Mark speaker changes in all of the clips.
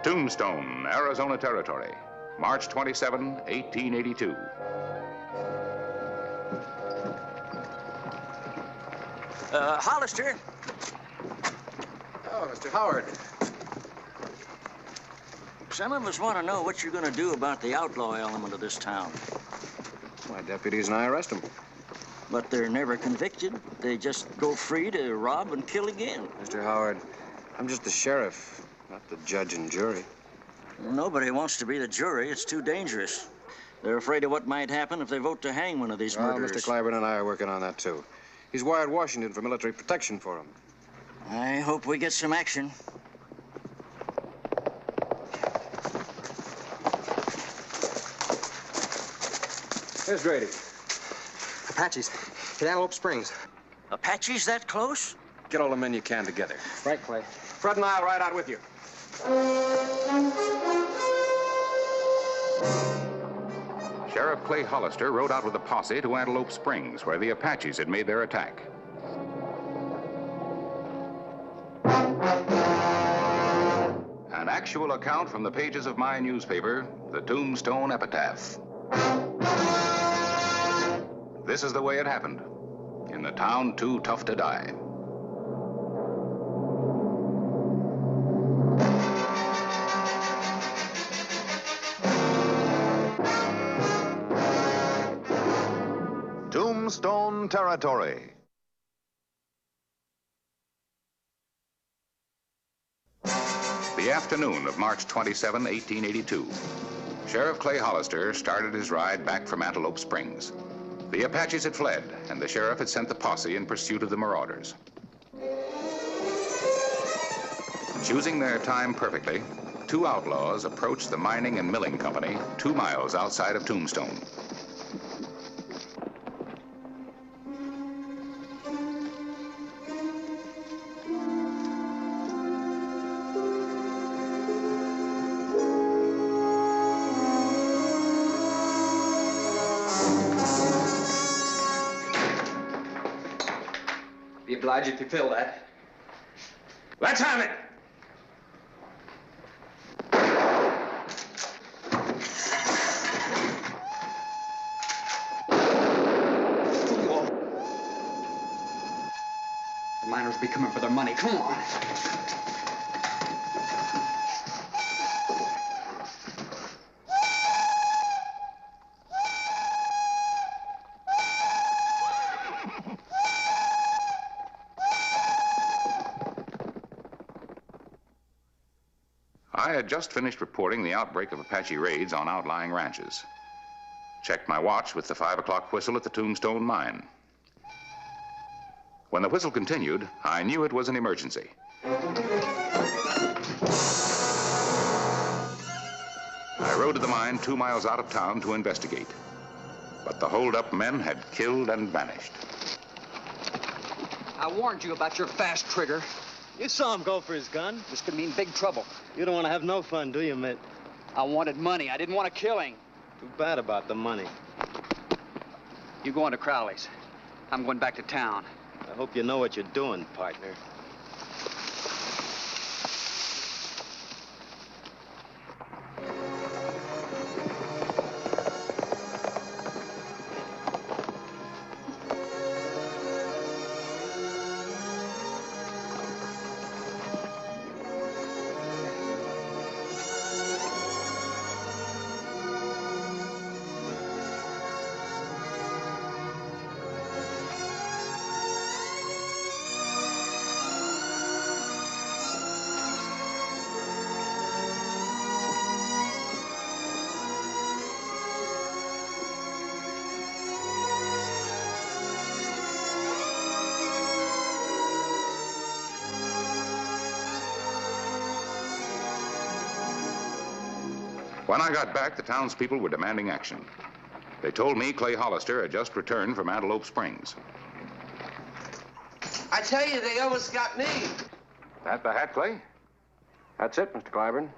Speaker 1: Tombstone, Arizona Territory, March 27, 1882.
Speaker 2: Hollister.
Speaker 3: Oh, Mr. Howard.
Speaker 2: Some of us want to know what you're going to do about the outlaw element of this town.
Speaker 3: My deputies and I arrest them.
Speaker 2: But they're never convicted. They just go free to rob and kill again.
Speaker 3: Mr. Howard, I'm just the sheriff, not the judge and jury.
Speaker 2: Nobody wants to be the jury. It's too dangerous. They're afraid of what might happen if they vote to hang one of these murderers.
Speaker 3: Mr. Clyburn and I are working on that, too. He's wired Washington for military protection for him.
Speaker 2: I hope we get some action.
Speaker 3: Here's Grady. Apaches. Hit Antelope Springs.
Speaker 2: Apaches that close?
Speaker 3: Get all the men you can together. Right, Clay. Fred and I'll ride out with you.
Speaker 1: Sheriff Clay Hollister rode out with a posse to Antelope Springs, where the Apaches had made their attack. An actual account from the pages of my newspaper, the Tombstone Epitaph. This is the way it happened, in the town too tough to die.
Speaker 4: Tombstone Territory.
Speaker 1: The afternoon of March 27, 1882. Sheriff Clay Hollister started his ride back from Antelope Springs. The Apaches had fled, and the sheriff had sent the posse in pursuit of the marauders. Choosing their time perfectly, two outlaws approached the mining and milling company 2 miles outside of Tombstone.
Speaker 5: Be obliged if you fill that. Let's have it! The miners be coming for their money. Come on.
Speaker 1: I had just finished reporting the outbreak of Apache raids on outlying ranches. Checked my watch with the 5 o'clock whistle at the Tombstone mine. When the whistle continued, I knew it was an emergency. I rode to the mine 2 miles out of town to investigate. But the hold-up men had killed and vanished.
Speaker 5: I warned you about your fast trigger.
Speaker 6: You saw him go for his gun.
Speaker 5: This could mean big trouble.
Speaker 6: You don't want to have no fun, do you, Mitt?
Speaker 5: I wanted money. I didn't want a killing.
Speaker 6: Too bad about the money.
Speaker 5: You go on to Crowley's. I'm going back to town.
Speaker 6: I hope you know what you're doing, partner.
Speaker 1: When I got back, the townspeople were demanding action. They told me Clay Hollister had just returned from Antelope Springs.
Speaker 7: I tell you, they almost got me.
Speaker 3: That the hat, Clay? That's it, Mr. Clyburn.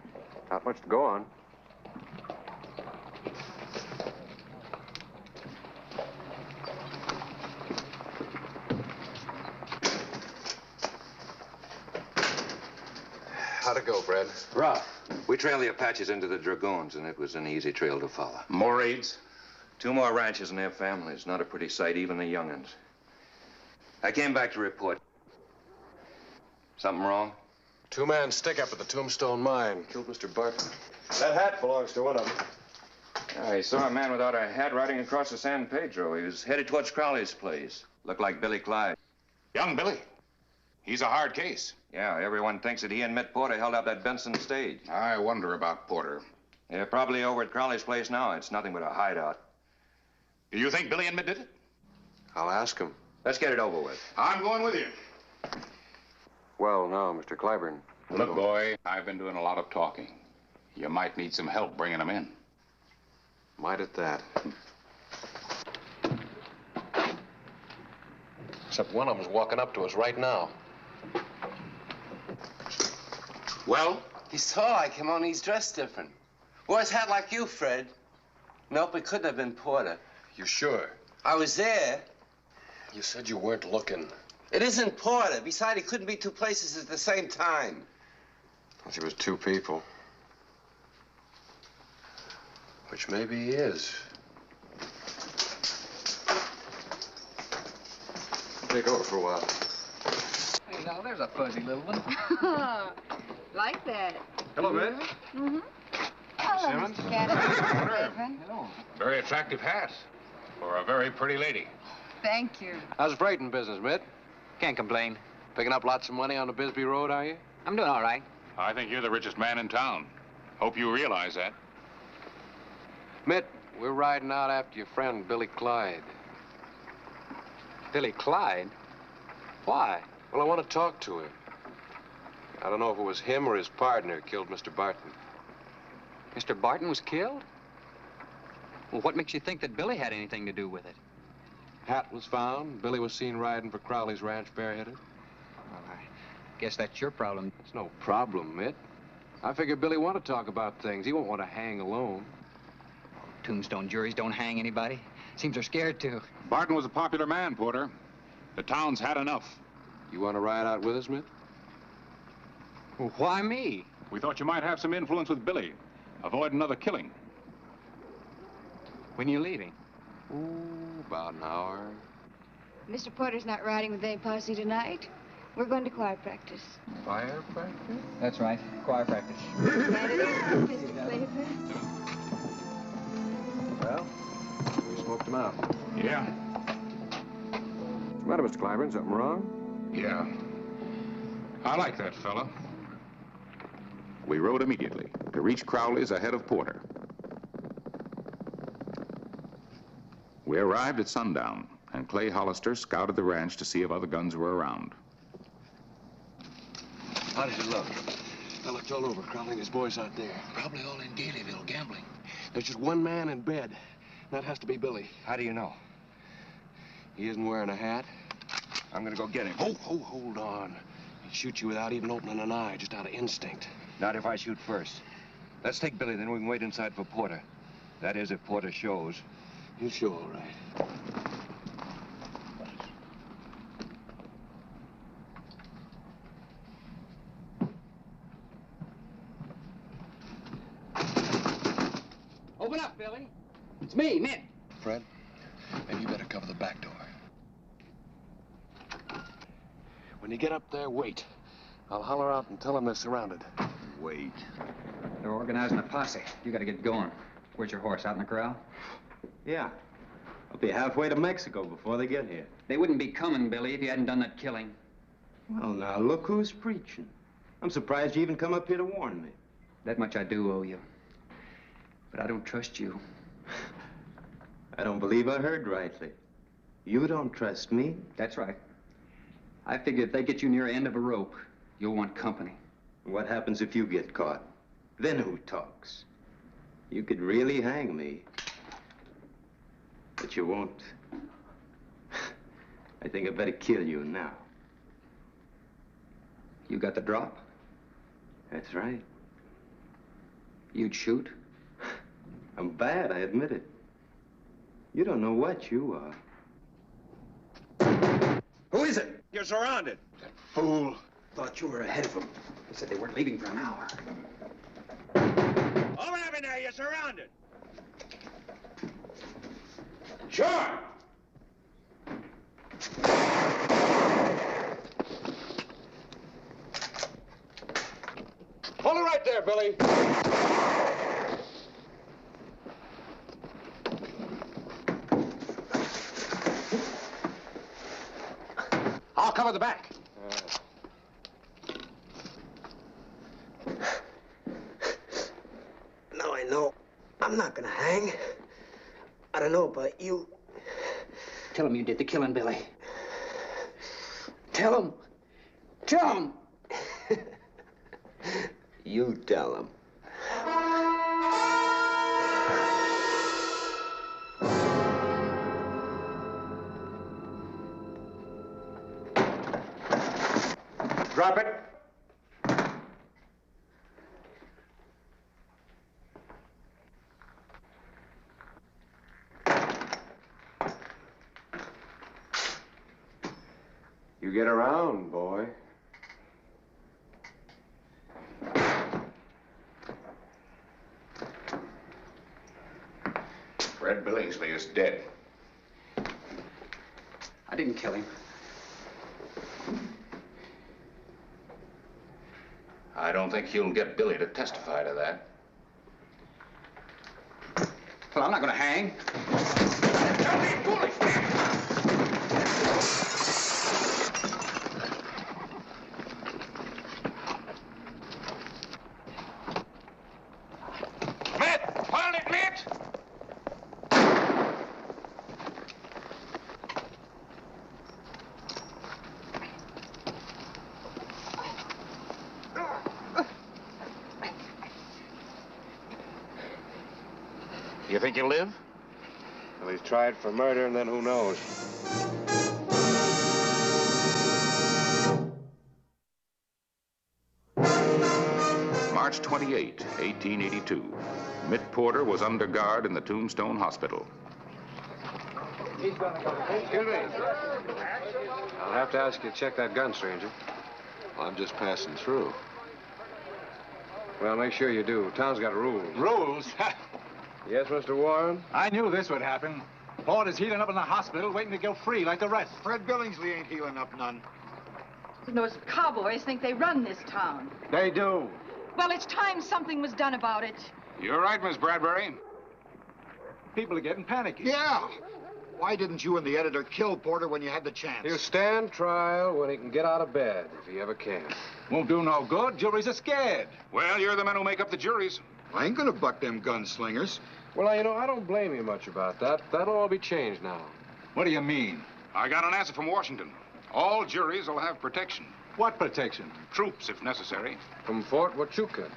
Speaker 3: Not much to go on. How'd it go, Fred?
Speaker 7: Rough. We trailed the Apaches into the Dragoons, and it was an easy trail to follow.
Speaker 1: More raids?
Speaker 7: 2 more ranches and their families. Not a pretty sight, even the young'uns. I came back to report. Something wrong?
Speaker 3: 2-man stick-up at the Tombstone mine. Killed Mr. Barton.
Speaker 6: That hat belongs to one of them.
Speaker 7: I saw a man without a hat riding across the San Pedro. He was headed towards Crowley's place. Looked like Billy Clyde.
Speaker 1: Young Billy. He's a hard case.
Speaker 7: Yeah, everyone thinks that he and Mitt Porter held up that Benson stage.
Speaker 1: I wonder about Porter.
Speaker 7: They're probably over at Crowley's place now. It's nothing but a hideout.
Speaker 1: Do you think Billy and Mitt did it?
Speaker 3: I'll ask him.
Speaker 7: Let's get it over with.
Speaker 1: I'm going with you.
Speaker 3: Well, now, Mr. Clyburn.
Speaker 1: Look, boy, I've been doing a lot of talking. You might need some help bringing them in.
Speaker 3: Might at that. Except one of them's walking up to us right now.
Speaker 1: Well?
Speaker 8: He saw I came on. He's dressed different. Wore his hat like you, Fred. Nope, it couldn't have been Porter.
Speaker 3: You sure?
Speaker 8: I was there.
Speaker 3: You said you weren't looking.
Speaker 8: It isn't Porter. Besides, he couldn't be 2 places at the same time.
Speaker 3: Unless he was 2 people. Which maybe he is. Take over for a while.
Speaker 5: Hey, now, there's a fuzzy little one.
Speaker 9: Like that.
Speaker 3: Hello, Mitt.
Speaker 9: Mm-hmm. Hello,
Speaker 3: Simmons.
Speaker 9: Mr. Catherine.
Speaker 5: Hello.
Speaker 1: Very attractive hat for a very pretty lady.
Speaker 9: Thank you.
Speaker 3: How's the freighting business, Mitt?
Speaker 5: Can't complain.
Speaker 3: Picking up lots of money on the Bisbee Road, are you?
Speaker 5: I'm doing all right.
Speaker 1: I think you're the richest man in town. Hope you realize that.
Speaker 3: Mitt, we're riding out after your friend, Billy Clyde.
Speaker 5: Billy Clyde? Why?
Speaker 3: Well, I want to talk to him. I don't know if it was him or his partner who killed Mr. Barton.
Speaker 5: Mr. Barton was killed? Well, what makes you think that Billy had anything to do with it?
Speaker 3: Hat was found. Billy was seen riding for Crowley's ranch bareheaded.
Speaker 5: Well, I guess that's your problem.
Speaker 3: It's no problem, Mitt. I figure Billy want to talk about things. He won't want to hang alone.
Speaker 5: Tombstone juries don't hang anybody. Seems they're scared to.
Speaker 1: Barton was a popular man, Porter. The town's had enough.
Speaker 3: You want to ride out with us, Mitt?
Speaker 5: Well, why me?
Speaker 1: We thought you might have some influence with Billy. Avoid another killing.
Speaker 5: When you leaving?
Speaker 3: Ooh, about an hour.
Speaker 9: Mr. Porter's not riding with any posse tonight. We're going to choir practice.
Speaker 3: Fire practice?
Speaker 5: That's right. Choir practice.
Speaker 9: That it is, Mr. Claiborne.
Speaker 3: Well, we smoked him out.
Speaker 1: Yeah.
Speaker 3: What's the matter, Mr. Clyburn? Something wrong?
Speaker 1: Yeah. I like that fella. We rode immediately to reach Crowley's ahead of Porter. We arrived at sundown, and Clay Hollister scouted the ranch to see if other guns were around.
Speaker 3: How does it look? I looked all over. Crowley and his boys out there.
Speaker 10: Probably all in Gaileyville gambling.
Speaker 3: There's just one man in bed. That has to be Billy.
Speaker 7: How do you know?
Speaker 3: He isn't wearing a hat.
Speaker 7: I'm gonna go get him.
Speaker 3: Hold on. He'd shoot you without even opening an eye, just out of instinct.
Speaker 7: Not if I shoot first. Let's take Billy, then we can wait inside for Porter. That is, if Porter shows.
Speaker 3: He'll show all right.
Speaker 5: Open up, Billy. It's me, Mitt.
Speaker 10: Fred, maybe you better cover the back door.
Speaker 3: When you get up there, wait. I'll holler out and tell them they're surrounded.
Speaker 1: Wait.
Speaker 5: They're organizing a posse. You gotta get going. Where's your horse? Out in the corral?
Speaker 6: Yeah. I'll be halfway to Mexico before they get here.
Speaker 5: They wouldn't be coming, Billy, if you hadn't done that killing.
Speaker 6: Well, now, look who's preaching. I'm surprised you even come up here to warn me.
Speaker 5: That much I do owe you. But I don't trust you.
Speaker 6: I don't believe I heard rightly. You don't trust me?
Speaker 5: That's right. I figure if they get you near the end of a rope, you'll want company.
Speaker 6: What happens if you get caught? Then who talks? You could really hang me. But you won't. I think I better kill you now.
Speaker 5: You got the drop?
Speaker 6: That's right.
Speaker 5: You'd shoot?
Speaker 6: I'm bad, I admit it. You don't know what you are.
Speaker 3: Who is it? You're surrounded. That fool.
Speaker 5: thought you were ahead of them. They said they weren't leaving for an hour.
Speaker 7: Open up in there, you're surrounded. Sure.
Speaker 3: Hold it right there, Billy.
Speaker 5: I'll cover the back.
Speaker 11: Now I know I'm not gonna hang. I don't know about you.
Speaker 5: Tell him you did the killing, Billy. Tell him. Tell him.
Speaker 11: You tell him.
Speaker 3: Drop it. You get around, boy.
Speaker 1: Fred Billingsley is dead.
Speaker 5: I didn't kill him.
Speaker 1: I don't think you'll get Billy to testify to that.
Speaker 5: Well, I'm not going to hang.
Speaker 1: Don't be foolish!
Speaker 3: You think he'll live? Well, he's tried for murder, and then who knows?
Speaker 1: March 28, 1882. Mitt Porter was under guard in the Tombstone Hospital.
Speaker 3: Excuse me. I'll have to ask you to check that gun, stranger.
Speaker 10: I'm just passing through.
Speaker 3: Well, make sure you do. Town's got rules.
Speaker 12: Rules?
Speaker 3: Yes, Mr. Warren?
Speaker 12: I knew this would happen. Porter's healing up in the hospital, waiting to go free like the rest.
Speaker 10: Fred Billingsley ain't healing up none.
Speaker 13: Those cowboys think they run this town.
Speaker 12: They do.
Speaker 13: Well, it's time something was done about it.
Speaker 1: You're right, Miss Bradbury.
Speaker 12: People are getting panicky.
Speaker 10: Yeah. Why didn't you and the editor kill Porter when you had the chance?
Speaker 3: He'll stand trial when he can get out of bed, if he ever can.
Speaker 12: Won't do no good. Juries are scared.
Speaker 1: Well, you're the men who make up the juries.
Speaker 10: I ain't gonna buck them gunslingers.
Speaker 3: Well, you know, I don't blame you much about that. That'll all be changed now.
Speaker 12: What do you mean?
Speaker 1: I got an answer from Washington. All juries will have protection.
Speaker 12: What protection?
Speaker 1: Troops, if necessary.
Speaker 3: From Fort Huachuca.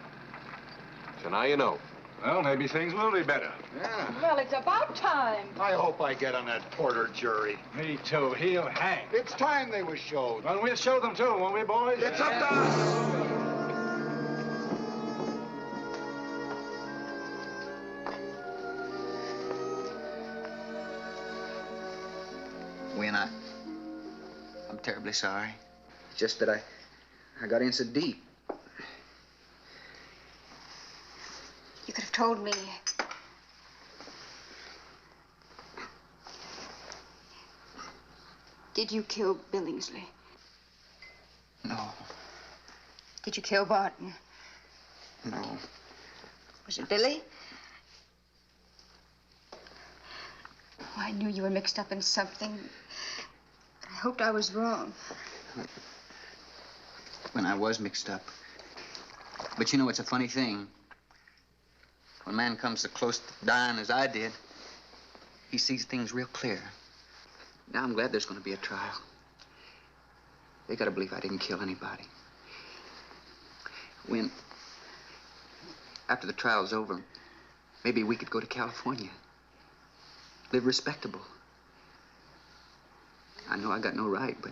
Speaker 3: So now you know.
Speaker 12: Well, maybe things will be better.
Speaker 10: Yeah.
Speaker 13: Well, it's about time.
Speaker 10: I hope I get on that Porter jury.
Speaker 12: Me too. He'll hang.
Speaker 10: It's time they was showed.
Speaker 12: Well, we'll show them too, won't we, boys?
Speaker 10: It's up to us.
Speaker 5: Win, I'm terribly sorry. It's just that I got in so deep.
Speaker 9: You could have told me. Did you kill Billingsley?
Speaker 5: No.
Speaker 9: Did you kill Barton?
Speaker 5: No.
Speaker 9: Was it Billy? Oh, I knew you were mixed up in something. I hoped I was wrong.
Speaker 5: When I was mixed up. But you know, it's a funny thing. When a man comes so close to dying as I did, he sees things real clear. Now I'm glad there's going to be a trial. They got to believe I didn't kill anybody. When, after the trial's over, maybe we could go to California. Live respectable. I know I got no right, but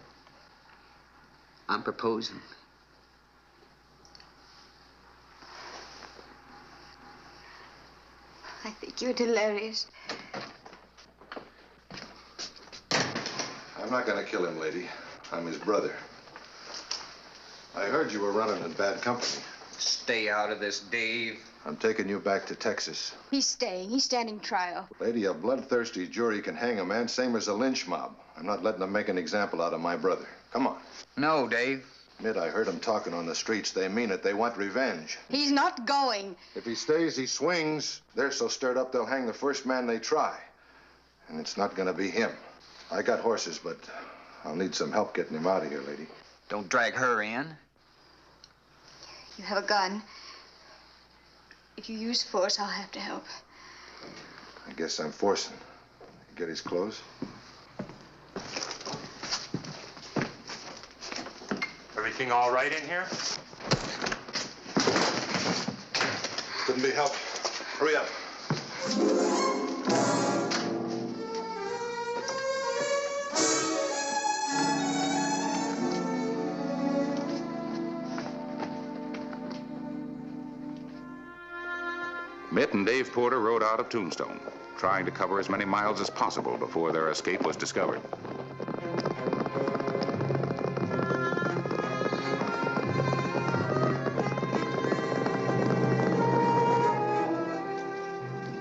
Speaker 5: I'm proposing.
Speaker 9: I think you're delirious.
Speaker 4: I'm not gonna kill him, lady. I'm his brother.
Speaker 14: I heard you were running in bad company.
Speaker 5: Stay out of this, Dave.
Speaker 14: I'm taking you back to Texas.
Speaker 9: He's staying. He's standing trial.
Speaker 14: Lady, a bloodthirsty jury can hang a man same as a lynch mob. I'm not letting them make an example out of my brother. Come on.
Speaker 5: No, Dave.
Speaker 14: Mitt, I heard them talking on the streets. They mean it. They want revenge.
Speaker 9: He's not going.
Speaker 14: If he stays, he swings. They're so stirred up, they'll hang the first man they try. And it's not going to be him. I got horses, but I'll need some help getting him out of here, lady.
Speaker 5: Don't drag her in.
Speaker 9: You have a gun. If you use force, I'll have to help.
Speaker 14: I guess I'm forcing. Get his clothes.
Speaker 15: Everything all right in here?
Speaker 14: Couldn't be helped. Hurry up.
Speaker 1: Mitt and Dave Porter rode out of Tombstone, trying to cover as many miles as possible before their escape was discovered.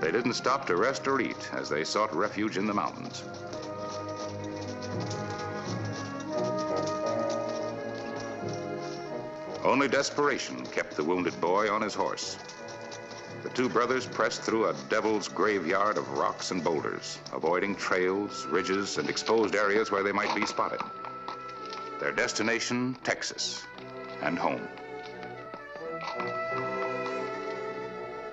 Speaker 1: They didn't stop to rest or eat as they sought refuge in the mountains. Only desperation kept the wounded boy on his horse. The two brothers pressed through a devil's graveyard of rocks and boulders, avoiding trails, ridges, and exposed areas where they might be spotted. Their destination, Texas, and home.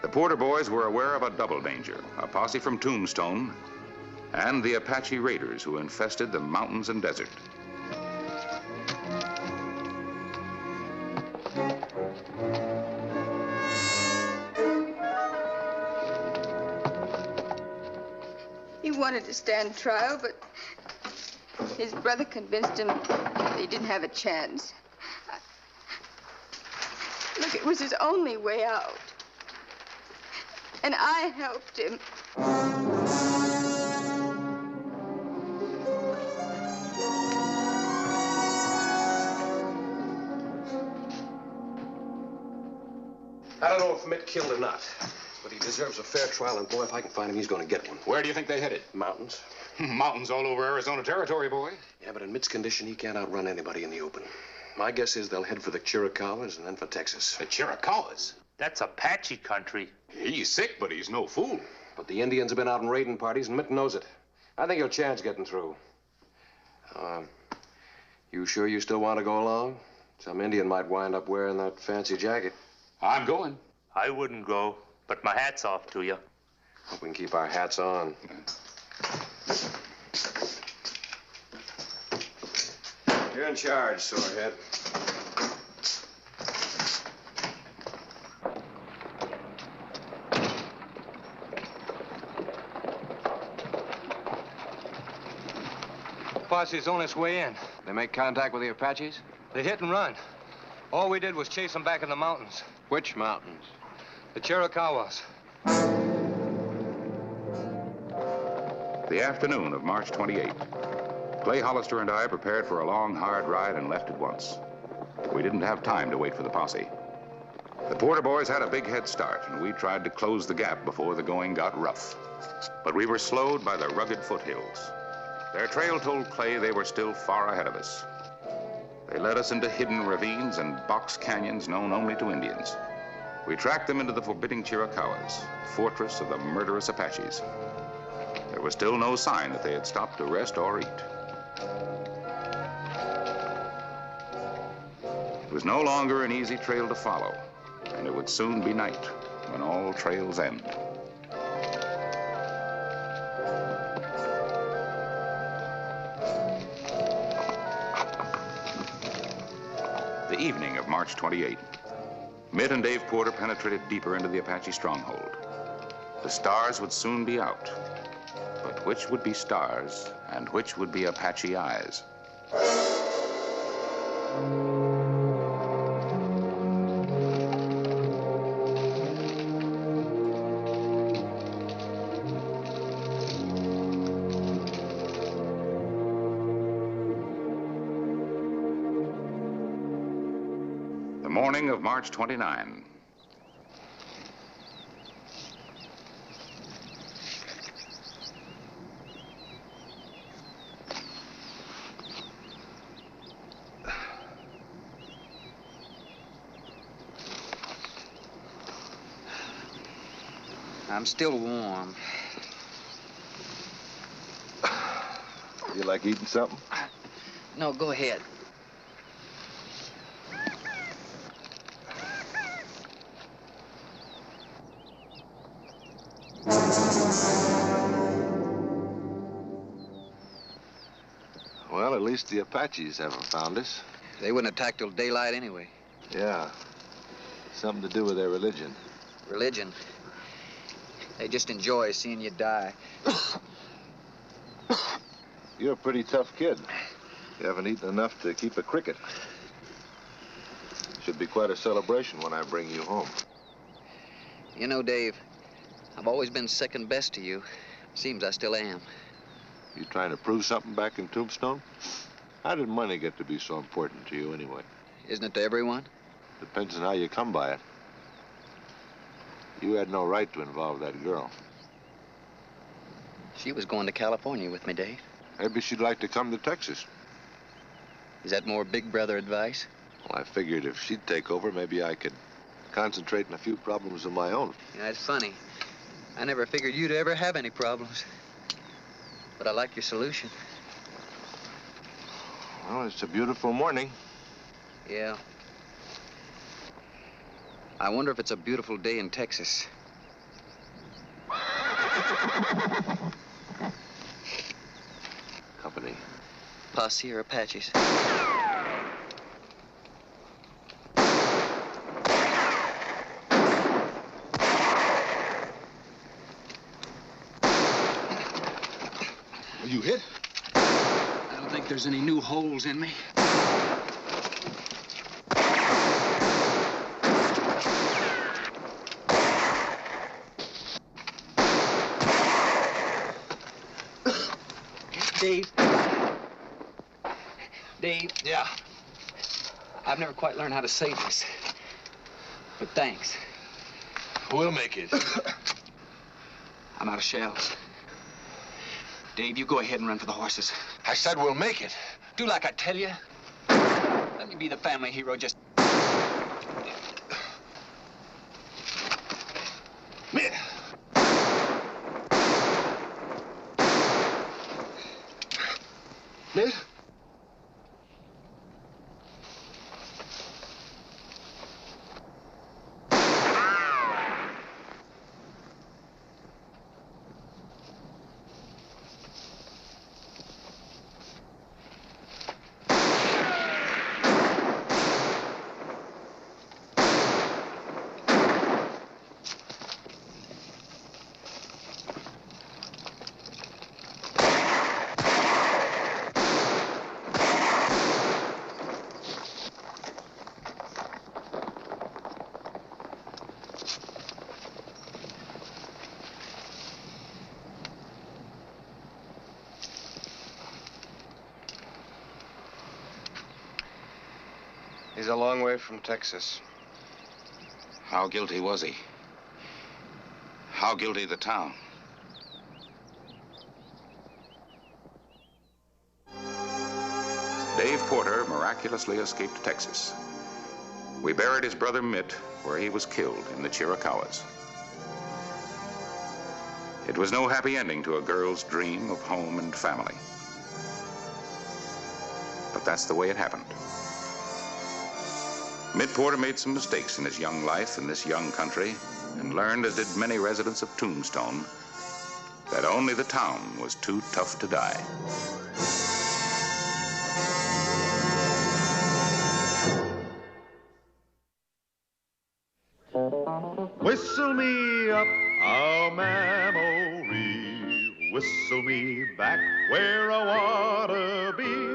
Speaker 1: The Porter boys were aware of a double danger, a posse from Tombstone and the Apache raiders who infested the mountains and desert.
Speaker 9: He wanted to stand trial, but his brother convinced him that he didn't have a chance. Look, it was his only way out. And I helped him.
Speaker 3: I don't know if Mitt killed or not, but he deserves a fair trial, and boy, if I can find him, he's going to get one.
Speaker 16: Where do you think they headed?
Speaker 3: Mountains.
Speaker 16: Mountains all over Arizona territory, boy.
Speaker 3: Yeah, but in Mitt's condition, he can't outrun anybody in the open. My guess is they'll head for the Chiricahuas and then for Texas.
Speaker 16: The Chiricahuas?
Speaker 15: That's Apache country.
Speaker 16: He's sick, but he's no fool.
Speaker 3: But the Indians have been out in raiding parties, and Mitt knows it. I think he'll chance getting through. You sure you still want to go along? Some Indian might wind up wearing that fancy jacket.
Speaker 16: I'm going.
Speaker 15: I wouldn't go, but my hat's off to you.
Speaker 3: Hope we can keep our hats on. You're in charge, Sorehead.
Speaker 12: Posse's on its way in.
Speaker 3: They make contact with the Apaches?
Speaker 12: They hit and run. All we did was chase them back in the mountains.
Speaker 3: Which mountains?
Speaker 12: The Chiricahuas.
Speaker 1: The afternoon of March 28. Clay Hollister and I prepared for a long, hard ride and left at once. We didn't have time to wait for the posse. The Porter boys had a big head start, and we tried to close the gap before the going got rough. But we were slowed by the rugged foothills. Their trail told Clay they were still far ahead of us. They led us into hidden ravines and box canyons known only to Indians. We tracked them into the forbidding Chiricahuas, fortress of the murderous Apaches. There was still no sign that they had stopped to rest or eat. It was no longer an easy trail to follow, and it would soon be night when all trails end. The evening of March 28. Mitt and Dave Porter penetrated deeper into the Apache stronghold. The stars would soon be out. But which would be stars and which would be Apache eyes? morning of March 29.
Speaker 5: I'm still warm.
Speaker 14: You like eating something?
Speaker 5: No, go ahead.
Speaker 14: Well, at least the Apaches haven't found us.
Speaker 5: They wouldn't attack till daylight anyway.
Speaker 14: Yeah. Something to do with their religion.
Speaker 5: Religion? They just enjoy seeing you die.
Speaker 14: You're a pretty tough kid. You haven't eaten enough to keep a cricket. Should be quite a celebration when I bring you home.
Speaker 5: You know, Dave, I've always been second best to you. Seems I still am.
Speaker 14: You trying to prove something back in Tombstone? How did money get to be so important to you anyway?
Speaker 5: Isn't it to everyone?
Speaker 14: Depends on how you come by it. You had no right to involve that girl.
Speaker 5: She was going to California with me, Dave.
Speaker 14: Maybe she'd like to come to Texas.
Speaker 5: Is that more big brother advice?
Speaker 14: Well, I figured if she'd take over, maybe I could concentrate on a few problems of my own.
Speaker 5: Yeah, it's funny. I never figured you'd ever have any problems. But I like your solution.
Speaker 14: Well, it's a beautiful morning.
Speaker 5: Yeah. I wonder if it's a beautiful day in Texas.
Speaker 14: Company.
Speaker 5: Posse or Apaches?
Speaker 14: Are you hit?
Speaker 5: I don't think there's any new holes in me. Dave. Dave.
Speaker 12: Yeah.
Speaker 5: I've never quite learned how to say this. But thanks.
Speaker 12: We'll make it.
Speaker 5: I'm out of shells. Dave, you go ahead and run for the horses.
Speaker 12: I said we'll make it.
Speaker 5: Do like I tell you. Let me be the family hero just...
Speaker 14: Ned?
Speaker 3: He's a long way from Texas.
Speaker 1: How guilty was he? How guilty the town? Dave Porter miraculously escaped Texas. We buried his brother Mitt where he was killed in the Chiricahuas. It was no happy ending to a girl's dream of home and family. But that's the way it happened. Mitt Porter made some mistakes in his young life in this young country and learned, as did many residents of Tombstone, that only the town was too tough to die.
Speaker 17: Whistle me up a memory, whistle me back where I wanna be.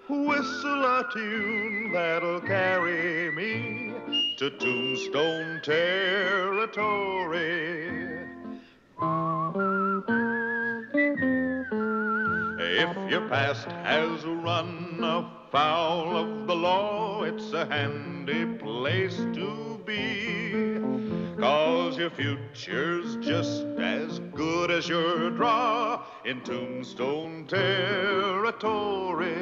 Speaker 17: Whistle a tune that'll carry me to Tombstone territory. If your past has run afoul of the law, it's a handy place to be. 'Cause your future's just as good as your draw in Tombstone territory.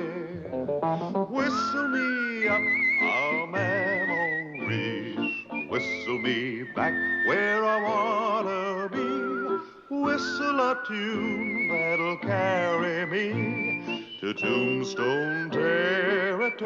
Speaker 17: Whistle me up a memory. Whistle me back where I wanna be. Whistle a tune that'll carry me to Tombstone territory.